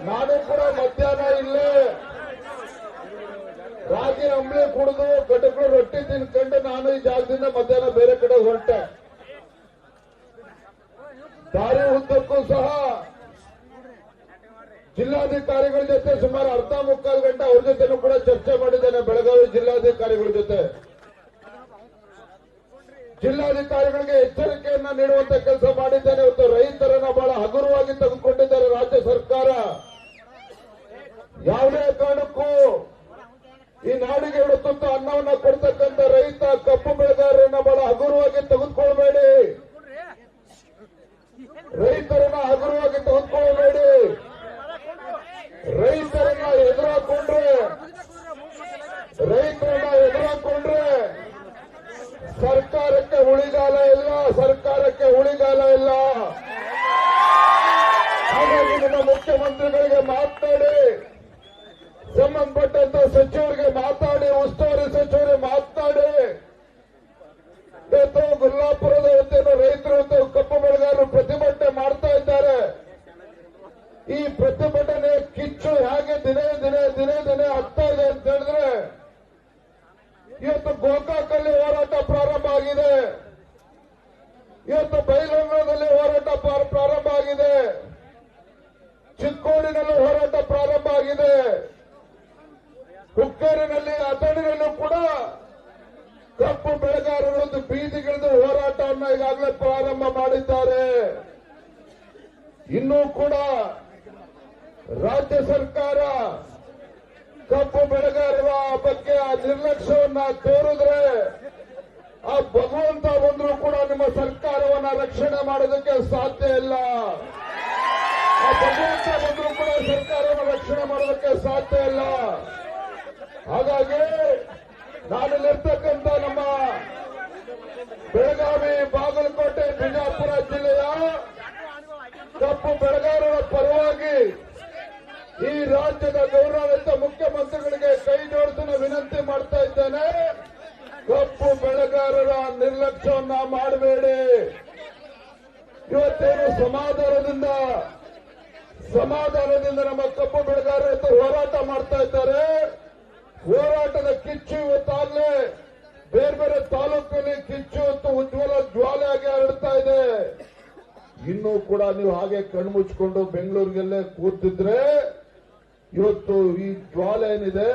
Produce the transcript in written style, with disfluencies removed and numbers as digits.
ನಾನು ಕೂಡ ಮಧ್ಯಾಹ್ನ ಇಲ್ಲೇ ರಾಗಿ ಅಂಬಳಿ ಕುಡಿದು ಗಟಗಳು ರೊಟ್ಟಿ ತಿನ್ಕೊಂಡು ನಾನು ಈ ಜಾಗದಿಂದ ಮಧ್ಯಾಹ್ನ ಬೇರೆ ಕಡೆ ಹೊರಟೆ. ದಾರಿ ಉದ್ದಕ್ಕೂ ಸಹ ಜಿಲ್ಲಾಧಿಕಾರಿಗಳ ಜೊತೆ ಸುಮಾರು ಅರ್ಧ ಮುಕ್ಕಾಲು ಗಂಟೆ ಅವ್ರ ಜೊತೆನೂ ಕೂಡ ಚರ್ಚೆ ಮಾಡಿದ್ದೇನೆ. ಬೆಳಗಾವಿ ಜಿಲ್ಲಾಧಿಕಾರಿಗಳ ಜೊತೆ ಜಿಲ್ಲಾಧಿಕಾರಿಗಳಿಗೆ ಎಚ್ಚರಿಕೆಯನ್ನ ನೀಡುವಂತ ಕೆಲಸ ಮಾಡಿದ್ದೇನೆ. ಇವತ್ತು ರೈತರನ್ನ ಬಹಳ ಹಗುರವಾಗಿ ತೆಗೆದುಕೊಂಡಿದ್ದಾರೆ ರಾಜ್ಯ ಸರ್ಕಾರ. ಯಾವುದೇ ಕಾರಣಕ್ಕೂ ಈ ನಾಡಿಗೆ ತುತ್ತು ಅನ್ನವನ್ನ ಕೊಡ್ತಕ್ಕಂಥ ರೈತ ಕಬ್ಬು ಬೆಳೆಗಾರರನ್ನ ಬಹಳ ಹಗುರವಾಗಿ ತೆಗೆದುಕೊಳ್ಬೇಡಿ. ರೈತರನ್ನ ಹಗುರವಾಗಿ ತೆಗೆದುಕೊಳ್ಳಬೇಡಿ. ರೈತರನ್ನ ಎದುರಾಕೊಂಡ್ರೆ ಸರ್ಕಾರಕ್ಕೆ ಉಳಿಗಾಲ ಇಲ್ಲ, ಸರ್ಕಾರಕ್ಕೆ ಉಳಿಗಾಲ ಇಲ್ಲ. ಹಾಗಾಗಿ ನಿಮ್ಮ ಮುಖ್ಯಮಂತ್ರಿಗಳಿಗೆ ಮಾತನಾಡಿ, ಸಂಬಂಧಪಟ್ಟಂತ ಸಚಿವರಿಗೆ ಮಾತಾಡಿ, ಉಸ್ತುವಾರಿ ಸಚಿವರಿಗೆ ಮಾತನಾಡಿ. ಇವತ್ತು ಗುಲ್ಲಾಪುರದ ವತಿಯನ್ನು ರೈತರು ಕಬ್ಬು ಬೆಳೆಗಾರರು ಪ್ರತಿಭಟನೆ ಮಾಡ್ತಾ ಇದ್ದಾರೆ. ಈ ಪ್ರತಿಭಟನೆ ಕಿಚ್ಚು ಹೇಗೆ ದಿನೇ ದಿನೇ ಆಗ್ತಾ ಇದೆ ಅಂತ ಹೇಳಿದ್ರೆ, ಇವತ್ತು ಗೋಕಾಕಲ್ಲಿ ಹೋರಾಟ ಪ್ರಾರಂಭ ಆಗಿದೆ, ಇವತ್ತು ಬೈಲಹೊಂಗಲದಲ್ಲಿ ಹೋರಾಟ ಪ್ರಾರಂಭ ಆಗಿದೆ, ಚಿಕ್ಕೋಡಿನಲ್ಲಿ ಹೋರಾಟ ಪ್ರಾರಂಭ ಆಗಿದೆ, ಹುಕ್ಕೇರಿನಲ್ಲಿ ಅಥಣಿನಲ್ಲೂ ಕೂಡ ಕಬ್ಬು ಬೆಳೆಗಾರರು ಒಂದು ಬೀದಿಗಿಳಿದು ಹೋರಾಟವನ್ನು ಈಗಾಗಲೇ ಪ್ರಾರಂಭ ಮಾಡಿದ್ದಾರೆ. ಇನ್ನೂ ಕೂಡ ರಾಜ್ಯ ಸರ್ಕಾರ ಕಬ್ಬು ಬೆಳೆಗಾರರ ಬಗ್ಗೆ ಆ ನಿರ್ಲಕ್ಷ್ಯವನ್ನ ತೋರಿದ್ರೆ ಆ ಭಗವಂತ ಬಂದರೂ ಕೂಡ ನಿಮ್ಮ ಸರ್ಕಾರವನ್ನ ರಕ್ಷಣೆ ಮಾಡೋದಕ್ಕೆ ಸಾಧ್ಯ ಇಲ್ಲ. ಆ ಭಗವಂತ ಬಂದರೂ ಕೂಡ ಸರ್ಕಾರವನ್ನು ರಕ್ಷಣೆ ಮಾಡೋದಕ್ಕೆ ಸಾಧ್ಯ ಇಲ್ಲ. ಹಾಗಾಗಿ ನಾನಿಲ್ಲಿರ್ತಕ್ಕಂಥ ನಮ್ಮ ಬೆಳಗಾವಿ, ಬಾಗಲಕೋಟೆ, ಬಿಜಾಪುರ ಜಿಲ್ಲೆಯ ಕಬ್ಬು ಬೆಳೆಗಾರರ ಪರವಾಗಿ ಈ ರಾಜ್ಯದ ಗೌರವಾನ್ವಿತ ಮುಖ್ಯಮಂತ್ರಿಗಳಿಗೆ ಕೈ ಜೋಡಿಸಲು ವಿನಂತಿ ಮಾಡ್ತಾ ಇದ್ದೇನೆ. ಕಬ್ಬು ಬೆಳೆಗಾರರ ನಿರ್ಲಕ್ಷ್ಯವನ್ನ ಮಾಡಬೇಡಿ. ಇವತ್ತೇನು ಸಮಾಧಾನದಿಂದ ನಮ್ಮ ಕಬ್ಬು ಬೆಳೆಗಾರರು ಹೋರಾಟ ಮಾಡ್ತಾ ಇದ್ದಾರೆ. ಹೋರಾಟದ ಕಿಚ್ಚು ಇವತ್ತಾಗಲೇ ಬೇರೆ ಬೇರೆ ತಾಲೂಕಲ್ಲಿ ಕಿಚ್ಚು ಉಜ್ವಲ ಜ್ವಾಲೆಯಾಗಿ ಹರಡ್ತಾ ಇದೆ. ಇನ್ನೂ ಕೂಡ ನೀವು ಹಾಗೆ ಕಣ್ಮುಚ್ಕೊಂಡು ಬೆಂಗಳೂರಿಗೆಲ್ಲೇ ಕೂತಿದ್ರೆ ಇವತ್ತು ಈ ಜ್ವಾಲೆ ಏನಿದೆ